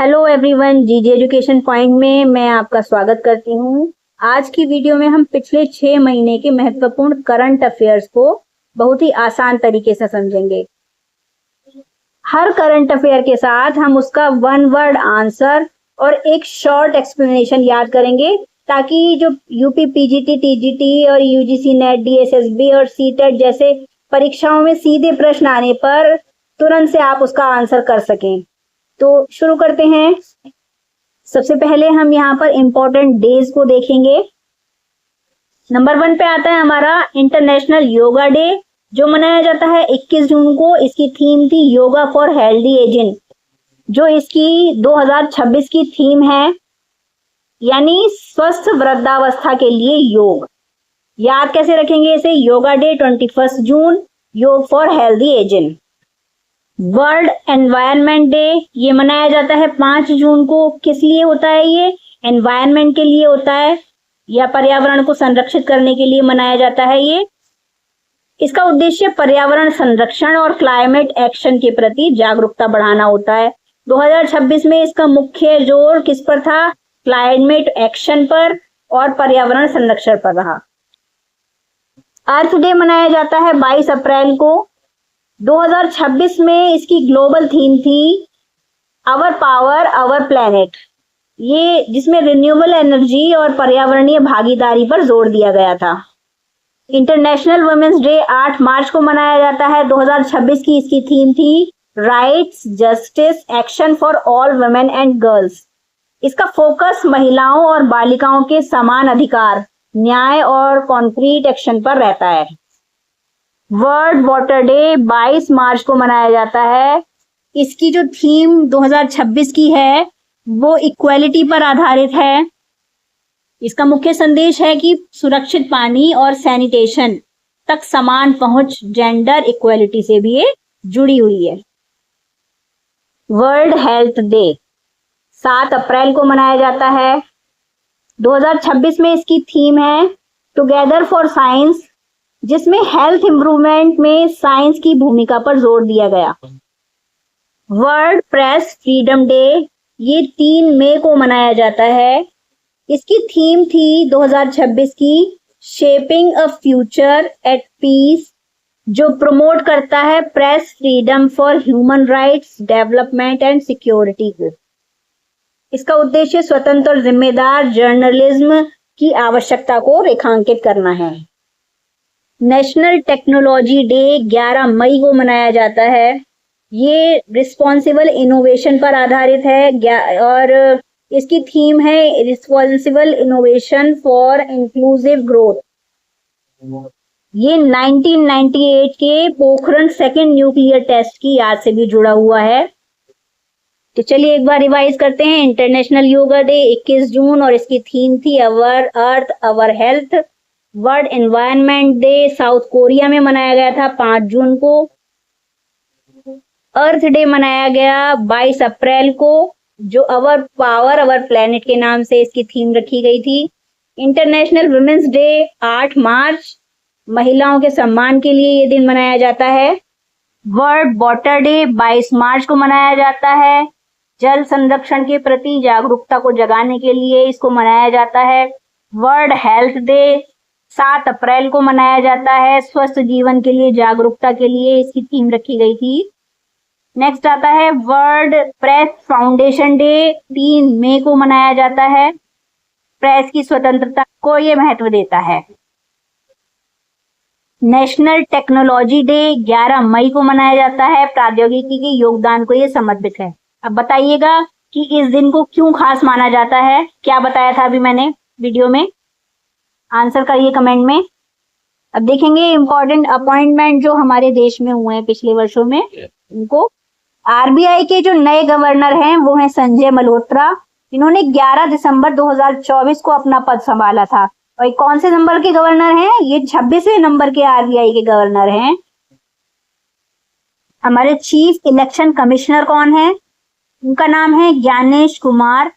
Hello everyone, जीजी education point में मैं आपका स्वागत करती हूँ। आज की वीडियो में हम पिछले 6 महीने के महत्वपूर्ण करंट अफेयर्स को बहुत ही आसान तरीके से समझेंगे। हर करंट अफेयर के साथ हम उसका वन वर्ड आंसर और एक शॉर्ट एक्सप्लेनेशन याद करेंगे, ताकि जो यूपी पीजीटी, टीजीटी और यूजीसी नेट, डीएसएसबी और सीटेट जैसे परीक्षाओं में सीधे प्रश्न आने पर तुरंत से आप उसका आंसर कर सकें। तो शुरू करते हैं। सबसे पहले हम यहाँ पर इंपॉर्टेंट डेज को देखेंगे। नंबर 1 पे आता है हमारा इंटरनेशनल योगा डे, जो मनाया जाता है 21 जून को। इसकी थीम थी योगा फॉर हेल्दी एजिंग, जो इसकी 2026 की थीम है, यानी स्वस्थ वृद्धावस्था के लिए योग। याद कैसे रखेंगे इसे? योगा डे 21 जून, योग for healthy ageing. World environment day ये मनाया जाता है 5 जून को। किस लिए होता है ये? एनवायरनमेंट के लिए होता है, या पर्यावरण को संरक्षित करने के लिए मनाया जाता है ये। इसका उद्देश्य पर्यावरण संरक्षण और क्लाइमेट एक्शन के प्रति जागरूकता बढ़ाना होता है। 2026 में इसका मुख्य जोर किस पर था? क्लाइमेट एक्शन पर और पर्यावरण संरक्षण पर रहा। अर्थ डे मनाया जाता है 22 अप्रैल को। 2026 में इसकी ग्लोबल थीम थी आवर पावर आवर प्लेनेट, ये जिसमें रिन्यूएबल एनर्जी और पर्यावरणीय भागीदारी पर जोर दिया गया था। इंटरनेशनल वुमेन्स डे 8 मार्च को मनाया जाता है। 2026 की इसकी थीम थी rights, justice, action for all women and girls. इसका फोकस महिलाओं और बालिकाओं के समान अधिकार, न्याय और कॉन्क्रीट एक्शन पर रहता है। वर्ल्ड वाटर डे 22 मार्च को मनाया जाता है। इसकी जो थीम 2026 की है वो इक्वेलिटी पर आधारित है। इसका मुख्य संदेश है कि सुरक्षित पानी और सैनिटेशन तक समान पहुंच जेंडर इक्वेलिटी से भी ये जुड़ी हुई है। वर्ल्ड हेल्थ डे 7 अप्रैल को मनाया जाता है। 2026 में इसकी थीम है टुगेदर फॉर साइंस, जिसमें हेल्थ इंप्रूवमेंट में साइंस की भूमिका पर जोर दिया गया। वर्ल्ड प्रेस फ्रीडम डे ये 3 मई को मनाया जाता है। इसकी थीम थी 2026 की shaping a future at peace, जो प्रमोट करता है press freedom for human rights, development and security को। इसका उद्देश्य स्वतंत्र और जिम्मेदार जर्नलिज्म की आवश्यकता को रेखांकित करना है। नेशनल टेक्नोलॉजी डे 11 मई को मनाया जाता है। ये रिस्पॉन्सिबल इनोवेशन पर आधारित है और इसकी थीम है responsible innovation for inclusive growth. ये 1998 के पोखरण सेकेंड न्यूक्लियर टेस्ट की याद से भी जुड़ा हुआ है। तो चलिए एक बार रिवाइज करते हैं। इंटरनेशनल योगा डे 21 जून और इसकी थीम थी our earth our health. World environment day South Korea में मनाया गया था 5 जून को। अर्थ डे मनाया गया 22 अप्रैल को, जो अवर पावर अवर प्लेनेट के नाम से इसकी थीम रखी गई थी। इंटरनेशनल वुमेन्स डे 8 मार्च, महिलाओं के सम्मान के लिए ये दिन मनाया जाता है। वर्ल्ड वाटर डे 22 मार्च को मनाया जाता है। जल संरक्षण के प्रति जागरूकता को जगाने के लिए इसको मनाया जाता है। वर्ल्ड हेल्थ डे 7 अप्रैल को मनाया जाता है। स्वस्थ जीवन के लिए जागरूकता के लिए इसकी थीम रखी गई थी। नेक्स्ट आता है वर्ल्ड प्रेस फाउंडेशन डे 3 मई को मनाया जाता है। प्रेस की स्वतंत्रता को ये महत्व देता है। नेशनल टेक्नोलॉजी डे 11 मई को मनाया जाता है। प्रौद्योगिकी के योगदान को ये समर्पित है। अब बताइएगा कि इस दिन को क्यों खास माना जाता है? क्या बताया था अभी मैंने वीडियो में? आंसर करिए कमेंट में। अब देखेंगे इंपॉर्टेंट अपॉइंटमेंट जो हमारे देश में हुए हैं पिछले वर्षों में। उनको आरबीआई के जो नए गवर्नर हैं वो हैं संजय मल्होत्रा, जिन्होंने 11 दिसंबर 2024 को अपना पद संभाला था। और ये कौन से नंबर के गवर्नर हैं? ये 26वें नंबर के आरबीआई के गवर्नर हैं। हमारे चीफ इलेक्शन कमिश्नर कौन है? उनका नाम है ज्ञानेश कुमार।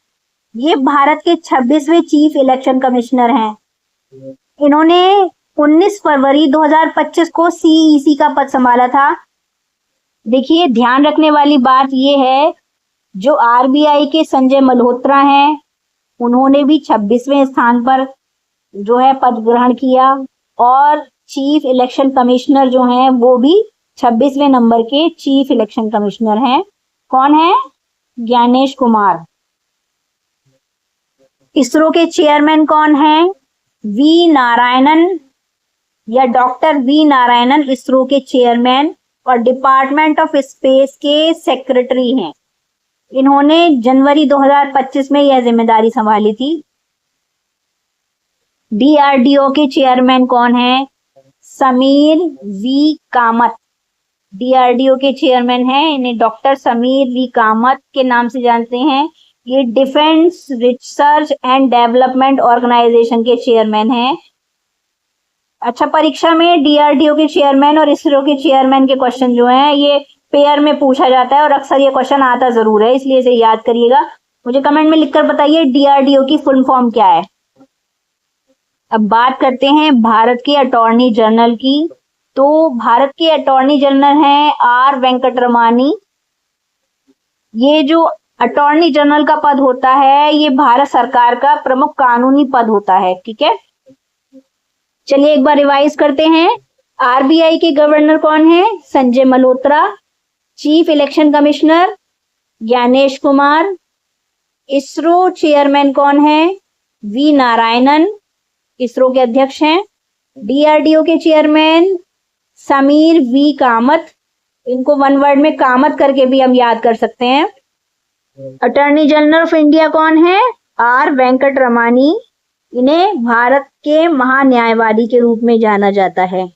ये भारत के 26वें चीफ इलेक्शन कमिश्नर हैं। इन्होंने 19 फरवरी 2025 को सीईसी का पद संभाला था। देखिए ध्यान रखने वाली बात यह है जो आरबीआई के संजय मल्होत्रा हैं, उन्होंने भी 26वें स्थान पर जो है पद ग्रहण किया। और चीफ इलेक्शन कमिश्नर जो हैं वो भी 26वें नंबर के चीफ इलेक्शन कमिश्नर हैं। कौन है? ज्ञानेश कुमार। इसरो के चेयरमैन कौन है? वी नारायणन या डॉक्टर वी नारायणन इसरो के चेयरमैन और डिपार्टमेंट ऑफ स्पेस के सेक्रेटरी हैं। इन्होंने जनवरी 2025 में यह जिम्मेदारी संभाली थी। डीआरडीओ के चेयरमैन कौन है? समीर वी कामत। डीआरडीओ के चेयरमैन हैं, इन्हें डॉक्टर समीर वी कामत के नाम से जानते हैं। ये defence research and development organisation के चेयरमैन हैं। अच्छा, परीक्षा में डीआरडीओ के चेयरमैन और इसरो के चेयरमैन के क्वेश्चन जो हैं ये पेयर में पूछा जाता है और अक्सर ये क्वेश्चन आता जरूर है, इसलिए इसे याद करिएगा। मुझे कमेंट में लिखकर बताइए डीआरडीओ की फुल फॉर्म क्या है। अब बात करते हैं भारत के अटॉर्नी जनरल की। तो भारत के अटॉर्नी जनरल हैं आर वेंकटरमणी। ये जो अटॉर्नी जनरल का पद होता है ये भारत सरकार का प्रमुख कानूनी पद होता है। ठीक है, चलिए एक बार रिवाइज करते हैं। आरबीआई के गवर्नर कौन है? Sanjay Malhotra. Chief election commissioner Gyanesh Kumar. ISRO chairman कौन है? वी नारायणन, इसरो के अध्यक्ष हैं। डीआरडीओ के चेयरमैन समीर वी कामत, इनको वन वर्ड में कामत करके भी हम याद कर सकते हैं। अटॉर्नी जनरल ऑफ इंडिया कौन है? आर वेंकटरमणी, इन्हें भारत के महान्यायवादी के रूप में जाना जाता है।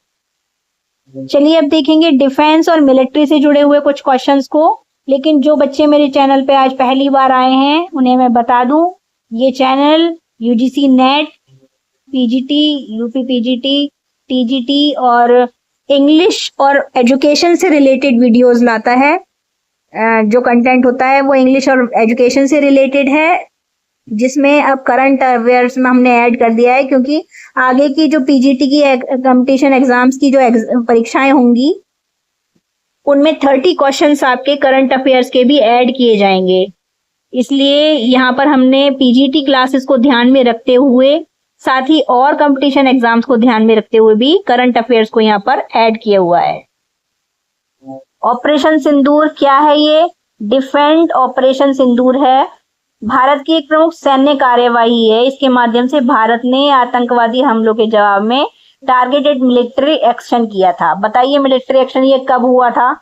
चलिए अब देखेंगे डिफेंस और मिलिट्री से जुड़े हुए कुछ क्वेश्चंस को। लेकिन जो बच्चे मेरे चैनल पे आज पहली बार आए हैं उन्हें मैं बता दूं, ये channel UGC net, PGT, UP PGT, TGT और इंग्लिश और एजुकेशन से रिलेटेड वीडियोस लाता है। जो कंटेंट होता है वो इंग्लिश और एजुकेशन से रिलेटेड है, जिसमें अब करंट अफेयर्स में हमने ऐड कर दिया है, क्योंकि आगे की जो पीजीटी की कंपटीशन एग्जाम्स की जो परीक्षाएं होंगी उनमें 30 क्वेश्चंस आपके करंट अफेयर्स के भी ऐड किए जाएंगे। इसलिए यहाँ पर हमने पीजीटी क्लासेस को ध्यान में रखते हुए साथ ही और कंपटीशन एग्जाम्स को ध्यान में रखते हुए भी करंट अफेयर्स को यहाँ पर ऐड किया हुआ है। ऑपरेशन सिंदूर क्या है? ये डिफेंड ऑपरेशन सिंदूर है। भारत की एक प्रमुख सैन्य कार्यवाही है। इसके माध्यम से भारत ने आतंकवादी हमलों के जवाब में टारगेटेड मिलिट्री एक्शन किया था। बताइए मिलिट्री एक्शन ये कब हुआ था?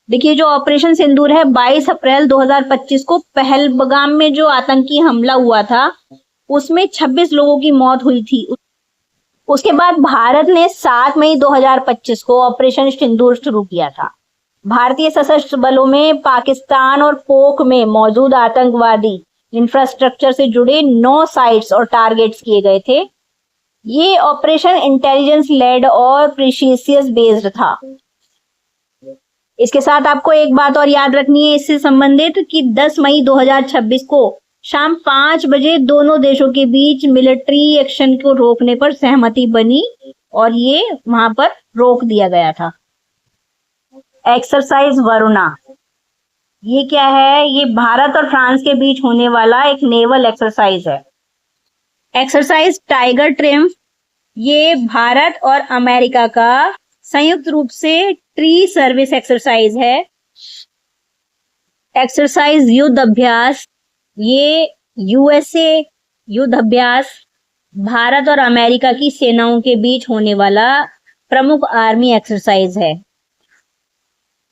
देखिए जो ऑपरेशन सिंदूर है 22 अप्रैल 2025 को पहलगाम में जो आतंकी हमला हुआ था उसमें 26 लोगों की मौत हुई थी। उसके बाद भारत ने 7 मई 2025 को ऑपरेशन सिंदूर शुरू किया था। भारतीय सशस्त्र बलों में पाकिस्तान और पोक में मौजूद आतंकवादी इंफ्रास्ट्रक्चर से जुड़े 9 साइट्स और टारगेट्स किए गए थे। ये ऑपरेशन इंटेलिजेंस लेड और प्रिसीशियस बेस्ड था। इसके साथ आपको एक बात और याद रखनी है इससे संबंधित कि 10 मई 2026 को शाम 5 बजे दोनों देशों के बीच मिलिट्री एक्शन को रोकने पर सहमति बनी और ये वहां पर रोक दिया गया था। एक्सरसाइज वरुणा ये क्या है? ये भारत और फ्रांस के बीच होने वाला एक नेवल एक्सरसाइज है। एक्सरसाइज टाइगर ट्रिम्फ ये भारत और अमेरिका का संयुक्त रूप से ट्री सर्विस एक्सरसाइज है। एक्सरसाइज युद्ध अभ्यास ये यूएसए युद्ध अभ्यास भारत और अमेरिका की सेनाओं के बीच होने वाला प्रमुख आर्मी एक्सरसाइज है।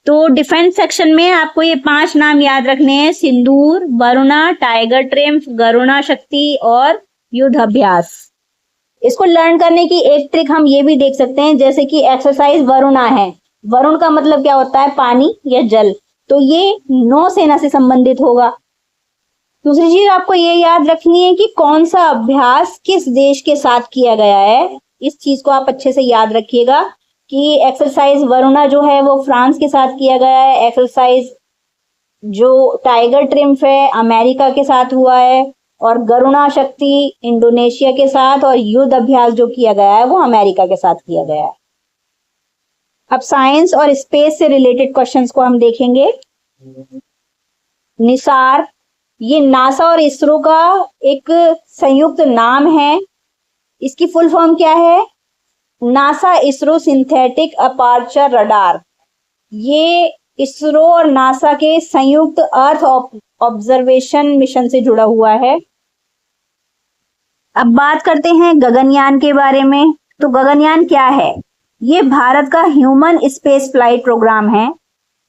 तो डिफेंस सेक्शन में आपको ये 5 नाम याद रखने हैं: सिंदूर, वरुणा, टाइगर ट्रिम्फ, गरुणा शक्ति और युद्ध अभ्यास। इसको लर्न करने की एक ट्रिक हम ये भी देख सकते हैं, जैसे कि एक्सरसाइज वरुणा है, वरुण का मतलब क्या होता है? पानी या जल, तो ये नौसेना से संबंधित होगा। दूसरी चीज आपको ये याद रखनी है कि कौन सा अभ्यास किस देश के साथ किया गया है। इस चीज को आप अच्छे से याद रखिएगा कि एक्सरसाइज वरुणा जो है वो फ्रांस के साथ किया गया है, एक्सरसाइज जो टाइगर ट्रिम्फ है अमेरिका के साथ हुआ है, और गरुणा शक्ति इंडोनेशिया के साथ, और युद्ध अभ्यास जो किया गया है वो अमेरिका के साथ किया गया है। अब साइंस और स्पेस से रिलेटेड क्वेश्चंस को हम देखेंगे। निसार, ये नासा और इसरो का एक संयुक्त नाम है। इसकी फुल फॉर्म क्या है? NASA ISRO synthetic aperture radar. ये इसरो और नासा के संयुक्त अर्थ ऑब्जर्वेशन मिशन से जुड़ा हुआ है। अब बात करते हैं गगनयान के बारे में। तो गगनयान क्या है? ये भारत का ह्यूमन स्पेस फ्लाइट प्रोग्राम है।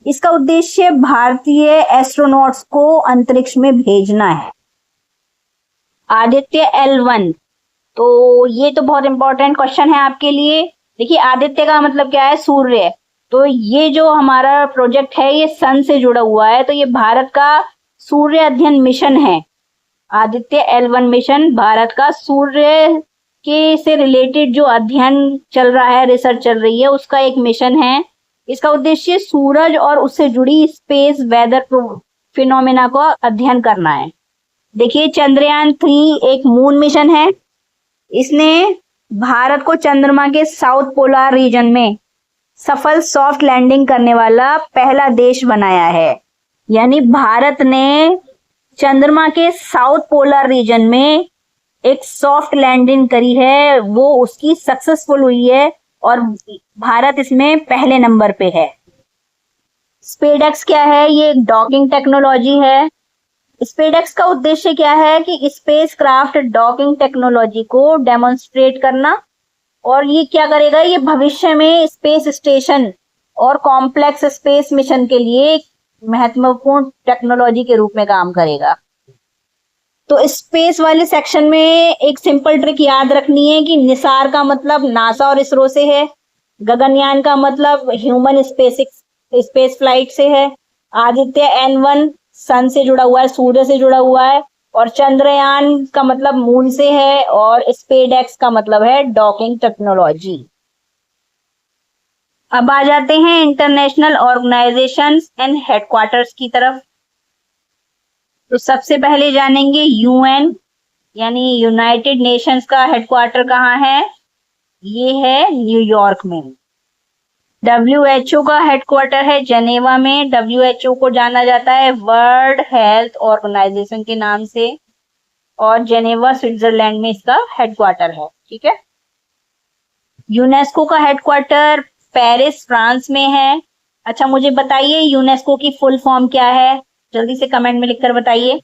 इसका उद्देश्य भारतीय एस्ट्रोनॉट्स को अंतरिक्ष में भेजना है। आदित्य L1, तो ये तो बहुत इंपॉर्टेंट क्वेश्चन है आपके लिए। देखिए, आदित्य का मतलब क्या है? सूर्य। तो ये जो हमारा प्रोजेक्ट है ये सन से जुड़ा हुआ है, तो ये भारत का सूर्य अध्ययन मिशन है। आदित्य L1 मिशन भारत का सूर्य के से रिलेटेड जो अध्ययन चल रहा है, रिसर्च चल रही है, उसका एक मिशन है। इसका उद्देश्य सूरज और उससे जुड़ी स्पेस वेदर फिनोमेना का अध्ययन करना है। देखिए, चंद्रयान 3 एक मून मिशन है। इसने भारत को चंद्रमा के साउथ पोलर रीजन में सफल सॉफ्ट लैंडिंग करने वाला पहला देश बनाया है। यानी भारत ने चंद्रमा के साउथ पोलर रीजन में एक सॉफ्ट लैंडिंग करी है, वो उसकी सक्सेसफुल हुई है और भारत इसमें पहले नंबर पे है। स्पेसएक्स क्या है? ये एक डॉकिंग टेक्नोलॉजी है। स्पेसएक्स का उद्देश्य क्या है कि स्पेसक्राफ्ट डॉकिंग टेक्नोलॉजी को डेमोन्स्ट्रेट करना, और ये क्या करेगा? ये भविष्य में स्पेस स्टेशन और कॉम्प्लेक्स स्पेस मिशन के लिए महत्वपूर्ण टेक्नोलॉजी के रूप में काम करेगा। तो स्पेस वाले सेक्शन में एक सिंपल ट्रिक याद रखनी है कि निसार का मतलब नासा और इसरो से है, गगनयान का मतलब ह्यूमन स्पेस फ्लाइट से है, आदित्य N1 सन से जुड़ा हुआ है, सूर्य से जुड़ा हुआ है, और चंद्रयान का मतलब मून से है, और स्पेसएक्स का मतलब है डॉकिंग टेक्नोलॉजी। अब आ जाते हैं इंटरनेशनल ऑर्गेनाइजेशंस एंड हेडक्वार्टर्स की तरफ। तो सबसे पहले जानेंगे UN, यानी यूनाइटेड नेशंस का हेडक्वार्टर कहाँ है? ये है न्यूयॉर्क में। WHO का हेडक्वार्टर है जेनेवा में। WHO को जाना जाता है वर्ल्ड हेल्थ ऑर्गेनाइजेशन के नाम से, और जेनेवा स्विट्जरलैंड में इसका हेडक्वार्टर है। ठीक है। यूनेस्को का हेडक्वार्टर पेरिस फ्रांस में है। अच्छा, मुझे बताइए यूनेस्को की फुल फॉर्म क्या है? जल्दी से कमेंट में लिखकर बताइए।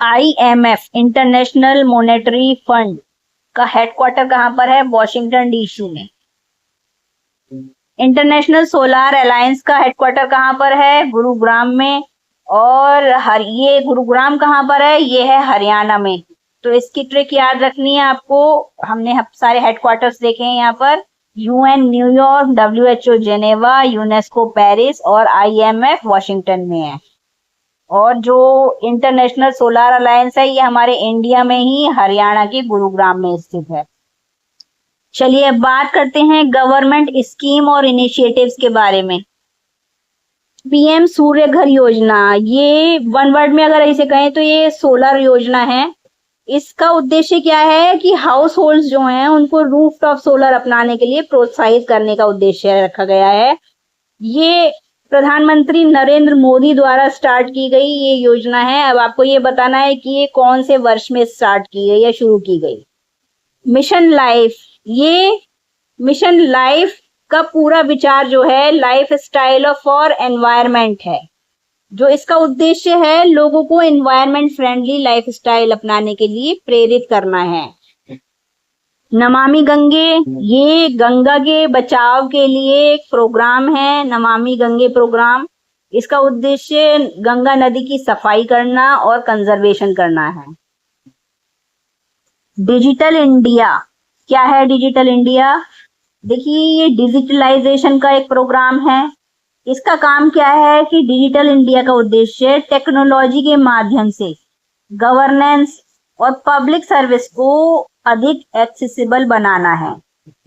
IMF इंटरनेशनल मॉनेटरी फंड का हेडक्वार्टर कहां पर है? वॉशिंगटन DC में। इंटरनेशनल सोलार अलायंस का हेडक्वार्टर कहां पर है? गुरुग्राम में। और ये गुरुग्राम कहां पर है? ये है हरियाणा में। तो इसकी ट्रिक याद रखनी है आपको। हमने सारे हेडक्वार्टर्स देखे हैं यहाँ पर। UN New York, WHO Geneva, UNESCO Paris और IMF वॉशिंगटन में है। और जो इंटरनेशनल सोलार अलायंस है ये हमारे इंडिया में ही हरियाणा के गुरुग्राम में स्थित है। चलिए अब बात करते हैं गवर्नमेंट स्कीम और इनिशिएटिव्स के बारे में। PM सूर्य घर योजना, ये वन वर्ड में अगर ऐसे कहें तो ये सोलर योजना है। इसका उद्देश्य क्या है कि हाउस होल्ड जो हैं उनको रूफटॉप सोलर अपनाने के लिए प्रोत्साहित करने का उद्देश्य रखा गया है। ये प्रधानमंत्री नरेंद्र मोदी द्वारा स्टार्ट की गई ये योजना है। अब आपको ये बताना है कि ये कौन से वर्ष में स्टार्ट की गई या शुरू की गई। मिशन लाइफ, ये मिशन लाइफ का पूरा विचार जो है लाइफ स्टाइल फॉर एनवायरमेंट है। जो इसका उद्देश्य है लोगों को एनवायरमेंट फ्रेंडली लाइफ स्टाइल अपनाने के लिए प्रेरित करना है। नमामि गंगे, ये गंगा के बचाव के लिए एक प्रोग्राम है, नमामि गंगे प्रोग्राम। इसका उद्देश्य गंगा नदी की सफाई करना और कंजर्वेशन करना है। डिजिटल इंडिया, क्या है डिजिटल इंडिया? देखिए, ये डिजिटलाइजेशन का एक प्रोग्राम है। इसका काम क्या है कि डिजिटल इंडिया का उद्देश्य टेक्नोलॉजी के माध्यम से गवर्नेंस और पब्लिक सर्विस को अधिक एक्सेसिबल बनाना है।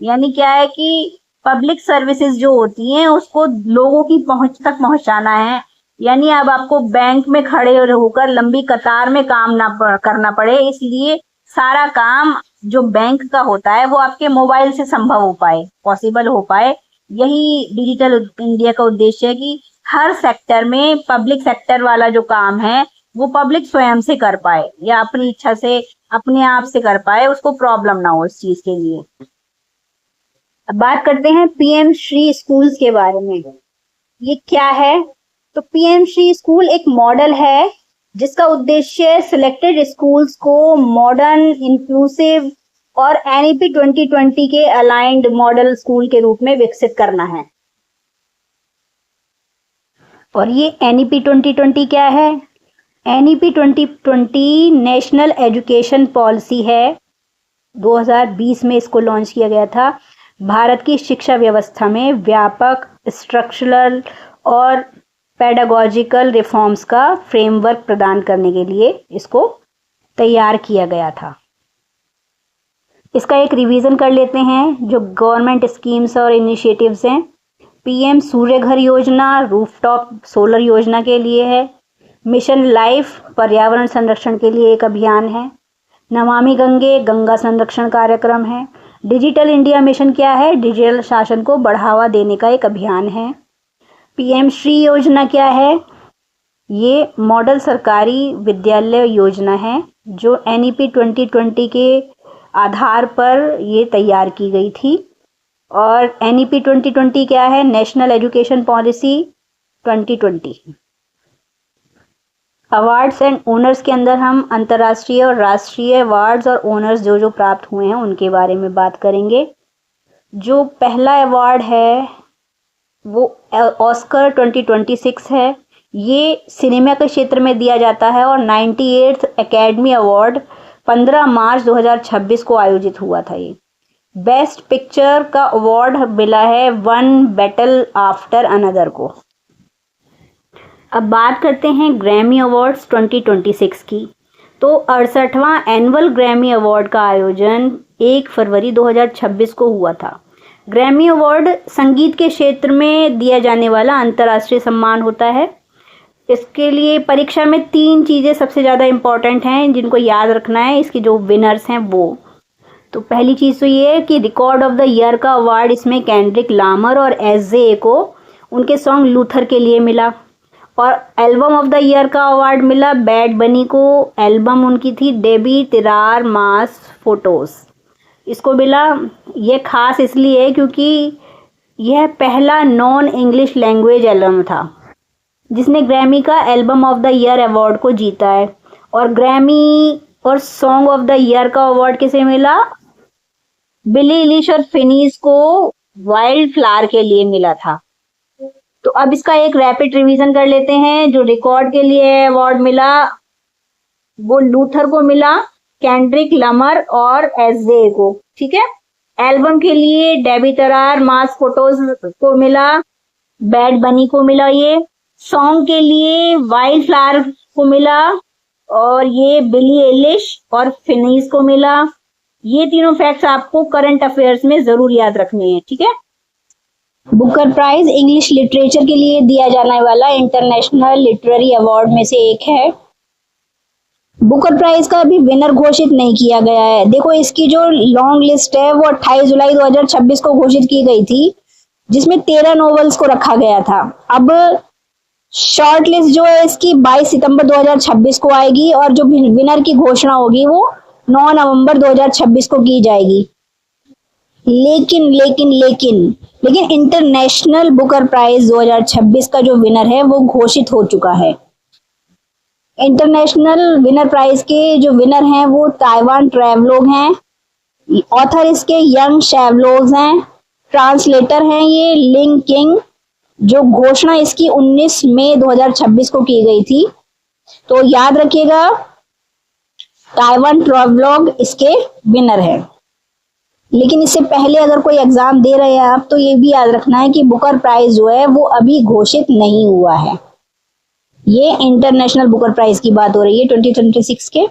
यानी क्या है कि पब्लिक सर्विसेज जो होती हैं उसको लोगों की पहुंच तक पहुंचाना है। यानी अब आपको बैंक में खड़े होकर लंबी कतार में काम ना करना पड़े, इसलिए सारा काम जो बैंक का होता है वो आपके मोबाइल से संभव हो पाए, पॉसिबल हो पाए। यही डिजिटल इंडिया का उद्देश्य है कि हर सेक्टर में पब्लिक सेक्टर वाला जो काम है वो पब्लिक स्वयं से कर पाए या अपनी इच्छा से अपने आप से कर पाए, उसको प्रॉब्लम ना हो इस चीज के लिए। अब बात करते हैं पीएम श्री स्कूल्स के बारे में। ये क्या है? तो पीएम श्री स्कूल एक मॉडल है जिसका उद्देश्य सिलेक्टेड स्कूल्स को मॉडर्न, इंक्लूसिव और एनईपी 2020 के अलाइंड मॉडल स्कूल के रूप में विकसित करना है। और ये एनईपी 2020 क्या है? एनईपी 2020 नेशनल एजुकेशन पॉलिसी है। 2020 में इसको लॉन्च किया गया था। भारत की शिक्षा व्यवस्था में व्यापक स्ट्रक्चरल और पेडागोजिकल रिफॉर्म्स का फ्रेमवर्क प्रदान करने के लिए इसको तैयार किया गया था। इसका एक रिवीजन कर लेते हैं। जो गवर्नमेंट स्कीम्स और इनिशिएटिव्स हैं, पीएम सूर्य घर योजना रूफटॉप सोलर योजना के लिए है। मिशन लाइफ पर्यावरण संरक्षण के लिए एक अभियान है। नमामि गंगे गंगा संरक्षण कार्यक्रम है। डिजिटल इंडिया मिशन क्या है? डिजिटल शासन को बढ़ावा देने का एक अभियान है। पीएम श्री योजना क्या है? ये मॉडल सरकारी विद्यालय योजना है जो एनईपी 2020 के आधार पर ये तैयार की गई थी। और एनईपी 2020 क्या है? National education policy 2020। Awards and owners के अंदर हम अंतर्राष्ट्रीय और राष्ट्रीय अवार्ड्स और ओनर्स जो प्राप्त हुए हैं उनके बारे में बात करेंगे। जो पहला अवार्ड है वो ऑस्कर 2026 है। ये सिनेमा के क्षेत्र में दिया जाता है और 98th एकेडमी अवार्ड 15 मार्च 2026 को आयोजित हुआ था। ये बेस्ट पिक्चर का अवार्ड मिला है वन बैटल आफ्टर अनदर को। अब बात करते हैं ग्रैमी अवार्ड्स 2026 की। तो 68वां एनुअल ग्रैमी अवार्ड का आयोजन 1 फरवरी 2026 को हुआ था। ग्रैमी अवार्ड संगीत के क्षेत्र में दिया जाने वाला अंतर्राष्ट्रीय सम्मान होता है। इसके लिए परीक्षा में 3 चीज़ें सबसे ज़्यादा इम्पॉर्टेंट हैं जिनको याद रखना है इसके जो विनर्स हैं वो। तो पहली चीज़ तो ये है कि रिकॉर्ड ऑफ द ईयर का अवार्ड इसमें केंड्रिक लामर और एसजे को उनके सॉन्ग लूथर के लिए मिला। और एल्बम ऑफ द ईयर का अवार्ड मिला बैड बनी को। एल्बम उनकी थी डेबी तिरार मास फोटोज, इसको मिला। ये खास इसलिए है क्योंकि यह पहला नॉन इंग्लिश लैंग्वेज एल्बम था जिसने ग्रैमी का album of the year award को जीता है। और ग्रैमी और सॉन्ग ऑफ द ईयर का अवार्ड किसे मिला? बिली एलिश और फिनीज को वाइल्ड फ्लावर के लिए मिला था। तो अब इसका एक रैपिड रिवीजन कर लेते हैं। जो रिकॉर्ड के लिए अवार्ड मिला वो लूथर को मिला, केंड्रिक लमर और एसजे को, ठीक है। एल्बम के लिए डेबी तरार मास फोटोज को मिला, बैड बनी को मिला। ये सॉन्ग के लिए वाइल्ड फ्लावर को मिला और ये बिली एलिश और फिनीज को मिला। ये तीनों फैक्ट्स आपको करंट अफेयर्स में जरूर याद रखने हैं, ठीक है। बुकर प्राइज इंग्लिश लिटरेचर के लिए दिया जाने वाला इंटरनेशनल लिटरेरी अवार्ड में से एक है। बुकर प्राइज का अभी विनर घोषित नहीं किया गया है। देखो इसकी जो लॉन्ग लिस्ट है वो 28 जुलाई 2026 को घोषित की गई थी जिसमें 13 नॉवेल्स को रखा गया था। अब शॉर्ट लिस्ट जो है इसकी 22 सितंबर 2026 को आएगी और जो विनर की घोषणा होगी वो 9 नवंबर 2026 को की जाएगी। लेकिन इंटरनेशनल बुकर प्राइज 2026 का जो विनर है वो घोषित हो चुका है। इंटरनेशनल विनर प्राइज के जो विनर हैं वो ताइवान ट्रैवलॉग हैं। ऑथर इसके यंग शैवलोग हैं। ट्रांसलेटर हैं ये लिंग किंग। जो घोषणा इसकी 19 मई 2026 को की गई थी। तो याद रखिएगा ताइवान ट्रैवलॉग इसके विनर है। लेकिन इससे पहले अगर कोई एग्जाम दे रहे हैं आप तो ये भी याद रखना है कि बुकर प्राइज जो है वो अभी घोषित नहीं हुआ है। ये इंटरनेशनल बुकर प्राइज की बात हो रही है 2026 के।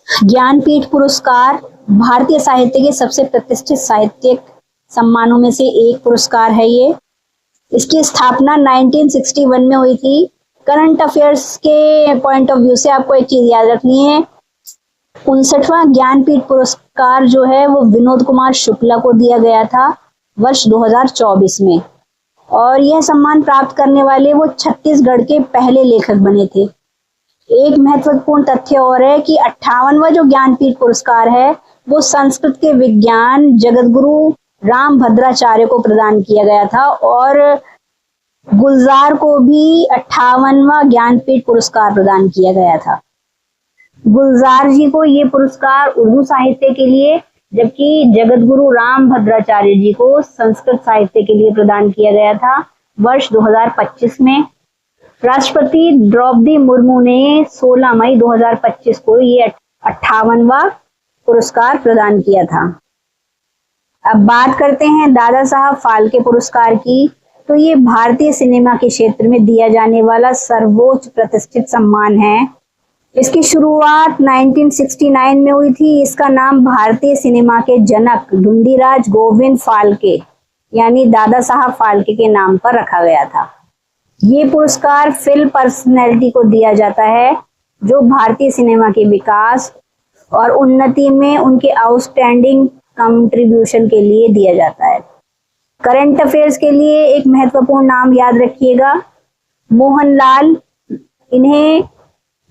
ज्ञानपीठ पुरस्कार भारतीय साहित्य के सबसे प्रतिष्ठित साहित्यिक सम्मानों में से एक पुरस्कार है ये। इसकी स्थापना 1961 में हुई थी। करंट अफेयर्स के पॉइंट ऑफ व्यू से आपको एक चीज याद रखनी है, 59वां ज्ञानपीठ पुरस्कार जो है वो विनोद कुमार शुक्ला को दिया गया था वर्ष 2024 में। और यह सम्मान प्राप्त करने वाले वो छत्तीसगढ़ के पहले लेखक बने थे। एक महत्वपूर्ण तथ्य और है कि 58वां जो ज्ञानपीठ पुरस्कार है वो संस्कृत के विज्ञान जगतगुरु रामभद्राचार्य को प्रदान किया गया था और गुलजार को भी 58वां ज्ञानपीठ पुरस्कार प्रदान किया गया था। गुलजार जी को ये पुरस्कार उर्दू साहित्य के लिए, जबकि जगतगुरु रामभद्राचार्य जी को संस्कृत साहित्य के लिए प्रदान किया गया था वर्ष 2025 में। राष्ट्रपति द्रौपदी मुर्मू ने 16 मई 2025 को ये 58वां पुरस्कार प्रदान किया था। अब बात करते हैं दादा साहब फाल्के पुरस्कार की। तो ये भारतीय सिनेमा के क्षेत्र में दिया जाने वाला सर्वोच्च प्रतिष्ठित सम्मान है। इसकी शुरुआत 1969 में हुई थी। इसका नाम भारतीय सिनेमा के जनक ढूंढीराज गोविंद फाल्के यानी दादा साहब फाल्के के नाम पर रखा गया था। ये पुरस्कार फिल्म पर्सनैलिटी को दिया जाता है जो भारतीय सिनेमा के विकास और उन्नति में उनके आउटस्टैंडिंग कंट्रीब्यूशन के लिए दिया जाता है। करंट अफेयर्स के लिए एक महत्वपूर्ण नाम याद रखिएगा, मोहनलाल। इन्हें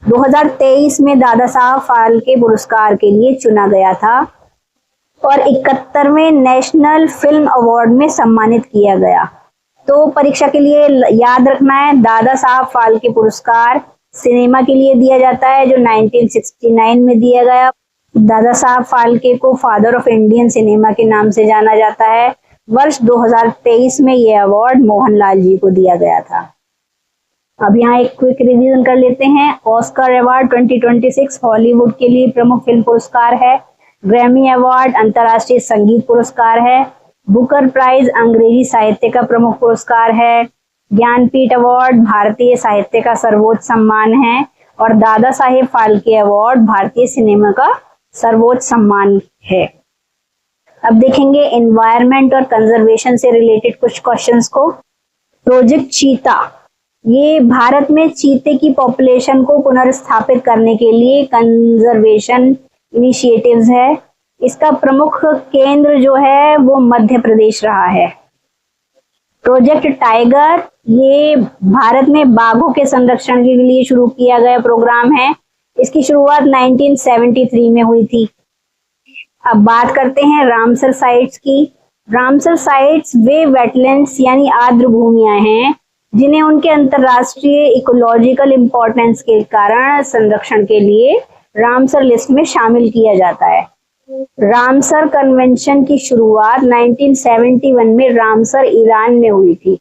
2023 में दादा साहब फाल्के पुरस्कार के लिए चुना गया था और 71वें नेशनल फिल्म अवार्ड में सम्मानित किया गया। तो परीक्षा के लिए याद रखना है, दादा साहब फाल्के पुरस्कार सिनेमा के लिए दिया जाता है जो 1969 में दिया गया। दादा साहब फाल्के को फादर ऑफ इंडियन सिनेमा के नाम से जाना जाता है। वर्ष 2023 में यह अवार्ड मोहनलाल जी को दिया गया था। अब यहाँ एक क्विक रिवीजन कर लेते हैं। ऑस्कर अवार्ड 2026 हॉलीवुड के लिए प्रमुख फिल्म पुरस्कार है। ग्रैमी अवार्ड अंतर्राष्ट्रीय संगीत पुरस्कार है। बुकर प्राइज अंग्रेजी साहित्य का प्रमुख पुरस्कार है। ज्ञानपीठ अवार्ड भारतीय साहित्य का सर्वोच्च सम्मान है और दादा साहेब फाल्के अवार्ड भारतीय सिनेमा का सर्वोच्च सम्मान है। अब देखेंगे एनवायरनमेंट और कंजर्वेशन से रिलेटेड कुछ क्वेश्चंस को। प्रोजेक्ट चीता, ये भारत में चीते की पॉपुलेशन को पुनर्स्थापित करने के लिए कंजर्वेशन इनिशिएटिव्स है। इसका प्रमुख केंद्र जो है वो मध्य प्रदेश रहा है। प्रोजेक्ट टाइगर, ये भारत में बाघों के संरक्षण के लिए शुरू किया गया प्रोग्राम है। इसकी शुरुआत 1973 में हुई थी। अब बात करते हैं रामसर साइट्स की। रामसर साइट्स वे वेटलैंड्स यानी आर्द्र भूमियां हैं जिन्हें उनके अंतरराष्ट्रीय इकोलॉजिकल इंपॉर्टेंस के कारण संरक्षण के लिए रामसर लिस्ट में शामिल किया जाता है। रामसर कन्वेंशन की शुरुआत 1971 में रामसर ईरान में हुई थी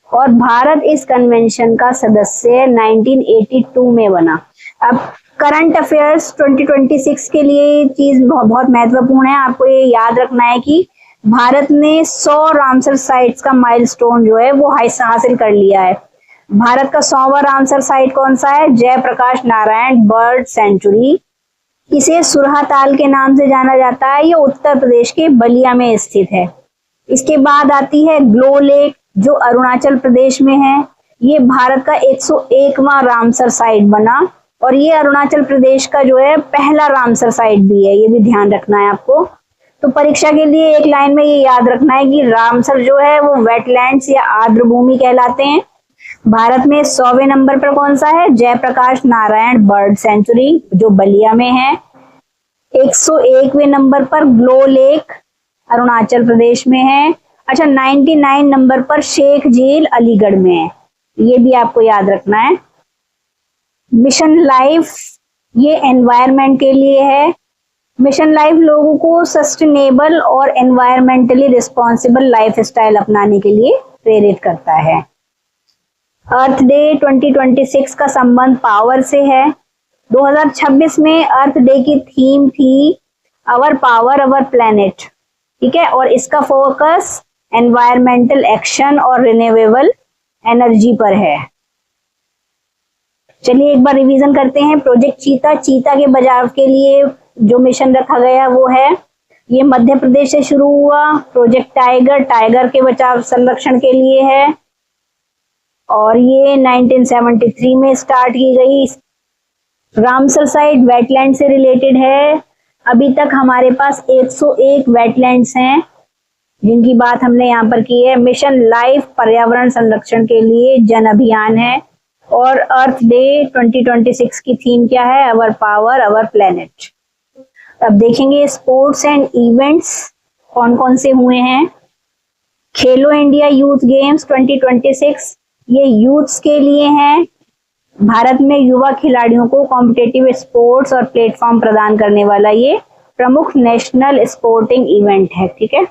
और भारत इस कन्वेंशन का सदस्य 1982 में बना। अब करंट अफेयर्स 2026 के लिए चीज बहुत महत्वपूर्ण है। आपको ये याद रखना है कि भारत ने 100 रामसर साइट्स का माइलस्टोन जो है वो हासिल कर लिया है। भारत का 100वां रामसर साइट कौन सा है? Jayaprakash Narayan bird sanctuary. इसे सुरहाताल के नाम से जाना जाता है। ये उत्तर प्रदेश के बलिया में स्थित है। इसके बाद आती है ग्लो लेक जो अरुणाचल प्रदेश में है। ये भारत का 101वां रामसर साइट बना और ये अरुणाचल प्रदेश का जो है पहला रामसर साइट भी है। ये भी ध्यान रखना है आपको। तो परीक्षा के लिए एक लाइन में ये याद रखना है कि रामसर जो है वो वेटलैंड्स या आर्द्र भूमि कहलाते हैं। भारत में 100वें नंबर पर कौन सा है? जयप्रकाश नारायण बर्ड सेंचुरी जो बलिया में है। 101वें नंबर पर ग्लो लेक अरुणाचल प्रदेश में है। अच्छा, 99 नंबर पर शेख झील अलीगढ़ में है। ये भी आपको याद रखना है। मिशन लाइफ ये एनवायरनमेंट के लिए है। मिशन लाइफ लोगों को सस्टेनेबल और एनवायरमेंटली रिस्पॉन्सिबल लाइफस्टाइल अपनाने के लिए प्रेरित करता है। अर्थ डे 2026 का संबंध पावर से है। 2026 में अर्थ डे की थीम थी अवर पावर अवर प्लेनेट, ठीक है, और इसका फोकस एनवायरमेंटल एक्शन और रिन्यूएबल एनर्जी पर है। चलिए एक बार रिवीजन करते हैं। प्रोजेक्ट चीता, चीता के बचाव के लिए जो मिशन रखा गया वो है, ये मध्य प्रदेश से शुरू हुआ। प्रोजेक्ट टाइगर, टाइगर के बचाव संरक्षण के लिए है और ये 1973 में स्टार्ट की गई। रामसर साइट वेटलैंड से रिलेटेड है। अभी तक हमारे पास 101 वेटलैंड्स हैं जिनकी बात हमने यहाँ पर की है। मिशन लाइफ पर्यावरण संरक्षण के लिए जन अभियान है। और अर्थ डे 2026 की थीम क्या है? अवर पावर अवर प्लेनेट। अब देखेंगे स्पोर्ट्स एंड इवेंट्स कौन कौन से हुए हैं। खेलो इंडिया यूथ गेम्स 2026 ये यूथ्स के लिए हैं। भारत में युवा खिलाड़ियों को कॉम्पिटिटिव स्पोर्ट्स और प्लेटफॉर्म प्रदान करने वाला ये प्रमुख नेशनल स्पोर्टिंग इवेंट है। ठीक है।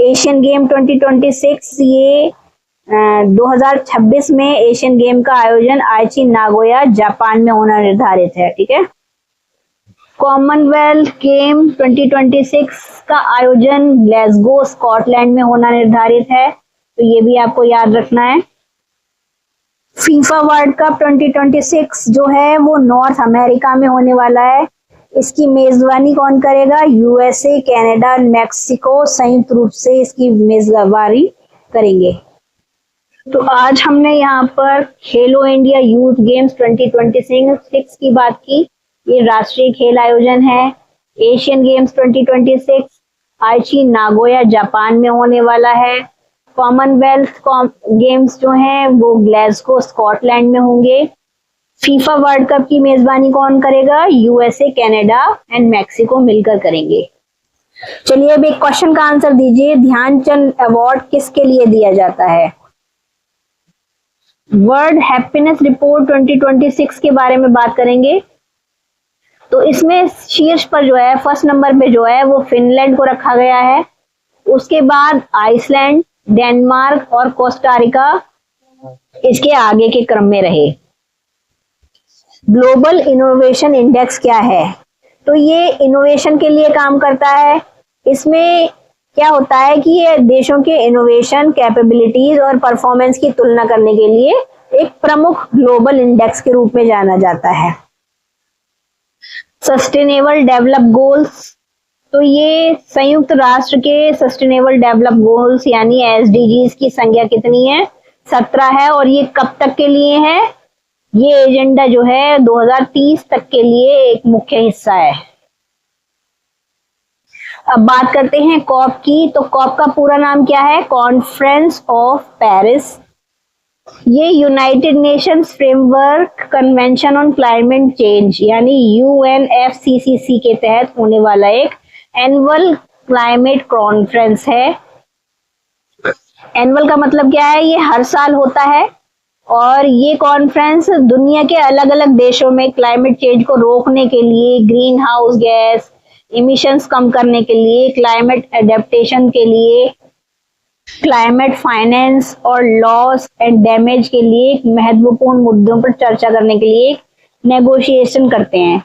एशियन गेम 2026 ये 2026 में एशियन गेम का आयोजन आइची नागोया जापान में होना निर्धारित है। ठीक है। कॉमनवेल्थ गेम 2026 का आयोजन ग्लासगो स्कॉटलैंड में होना निर्धारित है, तो ये भी आपको याद रखना है। फीफा वर्ल्ड कप 2026 जो है वो नॉर्थ अमेरिका में होने वाला है। इसकी मेजबानी कौन करेगा? यूएसए, कनाडा, मैक्सिको संयुक्त रूप से इसकी मेजबानी करेंगे। तो आज हमने यहाँ पर खेलो इंडिया यूथ गेम्स 2026 की बात की। ये राष्ट्रीय खेल आयोजन है। एशियन गेम्स 2026 आइची नागोया जापान में होने वाला है। कॉमनवेल्थ गेम्स जो हैं वो ग्लासगो स्कॉटलैंड में होंगे। फीफा वर्ल्ड कप की मेजबानी कौन करेगा? यूएसए, कनाडा एंड मैक्सिको मिलकर करेंगे। चलिए अब एक क्वेश्चन का आंसर दीजिए। ध्यानचंद अवार्ड किसके लिए दिया जाता है? वर्ल्ड हैप्पीनेस रिपोर्ट 2026 के बारे में बात करेंगे। तो इसमें शीर्ष पर जो है फर्स्ट नंबर पे जो है वो फिनलैंड को रखा गया है। उसके बाद आइसलैंड, डेनमार्क और कोस्टारिका इसके आगे के क्रम में रहे। ग्लोबल इनोवेशन इंडेक्स क्या है? तो ये इनोवेशन के लिए काम करता है। इसमें क्या होता है कि ये देशों के इनोवेशन, कैपेबिलिटीज और परफॉर्मेंस की तुलना करने के लिए एक प्रमुख ग्लोबल इंडेक्स के रूप में जाना जाता है। सस्टेनेबल डेवलप गोल्स, तो ये संयुक्त राष्ट्र के सस्टेनेबल डेवलप गोल्स यानी एसडीजीज की संख्या कितनी है? 17 है। और ये कब तक के लिए है? ये एजेंडा जो है 2030 तक के लिए एक मुख्य हिस्सा है। अब बात करते हैं कॉप की। तो कॉप का पूरा नाम क्या है? Conference of Paris. ये United Nations Framework Convention on Climate Change यानी यूएनएफसीसीसी के तहत होने वाला एक एनुअल क्लाइमेट कॉन्फ्रेंस है। एनुअल का मतलब क्या है? ये हर साल होता है और ये कॉन्फ्रेंस दुनिया के अलग अलग देशों में क्लाइमेट चेंज को रोकने के लिए, ग्रीन हाउस गैस इमिशंस कम करने के लिए, क्लाइमेट एडेप्टेशन के लिए, क्लाइमेट फाइनेंस और लॉस एंड डैमेज के लिए महत्वपूर्ण मुद्दों पर चर्चा करने के लिए नेगोशिएशन करते हैं।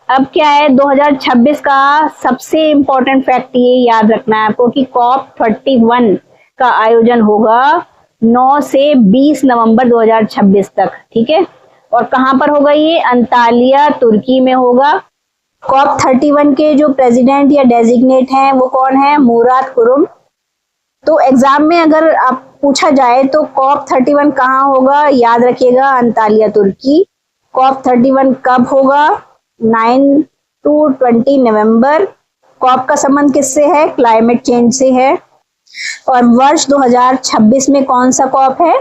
अब क्या है 2026 का सबसे इम्पोर्टेंट फैक्ट ये याद रखना है आपको कि COP31 का आयोजन होगा 9 से 20 नवंबर 2026 तक। ठीक है। और कहां पर होगा ये? अंतालिया, तुर्की में होगा। COP31 के जो प्रेसिडेंट या डेजिग्नेट हैं वो कौन है? मुराद कुरुम। तो एग्जाम में अगर आप पूछा जाए तो COP31 कहाँ होगा? याद रखिएगा अंतालिया, तुर्की। COP31 कब होगा? 9 to 20 नवंबर। कॉप का संबंध किससे है? क्लाइमेट चेंज से है। और वर्ष 2026 में कौन सा कॉप है?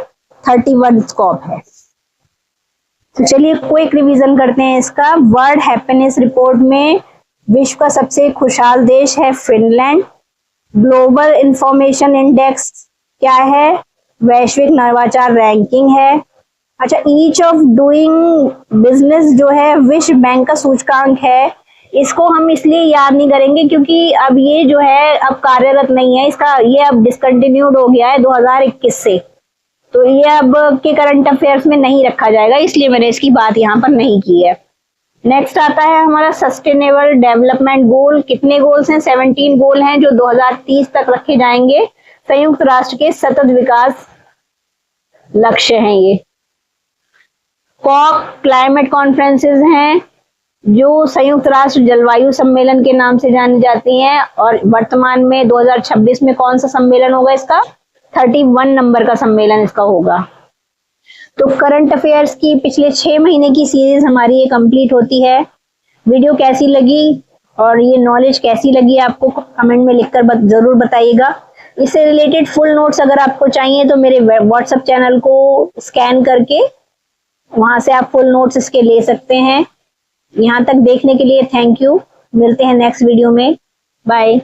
31 कॉप है। तो चलिए क्विक रिवीजन करते हैं इसका। वर्ल्ड हैप्पीनेस रिपोर्ट में विश्व का सबसे खुशहाल देश है फिनलैंड। ग्लोबल इंफॉर्मेशन इंडेक्स क्या है? वैश्विक नवाचार रैंकिंग है। अच्छा, ईच ऑफ डूइंग बिजनेस जो है विश्व बैंक का सूचकांक है। इसको हम इसलिए याद नहीं करेंगे क्योंकि अब ये जो है अब कार्यरत नहीं है, इसका ये अब डिसकंटिन्यूड हो गया है 2021 से, तो ये अब के करंट अफेयर्स में नहीं रखा जाएगा, इसलिए मैंने इसकी बात यहाँ पर नहीं की है। नेक्स्ट आता है हमारा सस्टेनेबल डेवलपमेंट गोल। कितने गोल्स हैं? 17 गोल हैं जो 2030 तक रखे जाएंगे। संयुक्त राष्ट्र के सतत विकास लक्ष्य हैं ये। कॉप क्लाइमेट कॉन्फ्रेंसेस हैं जो संयुक्त राष्ट्र जलवायु सम्मेलन के नाम से जानी जाती हैं। और वर्तमान में 2026 में कौन सा सम्मेलन होगा इसका? 31 नंबर का सम्मेलन इसका होगा। तो करंट अफेयर्स की पिछले 6 महीने की सीरीज हमारी ये कंप्लीट होती है। वीडियो कैसी लगी और ये नॉलेज कैसी लगी आपको कमेंट में लिखकर जरूर बताइएगा। इससे रिलेटेड फुल नोट्स अगर आपको चाहिए तो मेरे व्हाट्सएप चैनल को स्कैन करके वहां से आप फुल नोट्स इसके ले सकते हैं। यहाँ तक देखने के लिए थैंक यू। मिलते हैं नेक्स्ट वीडियो में। बाय।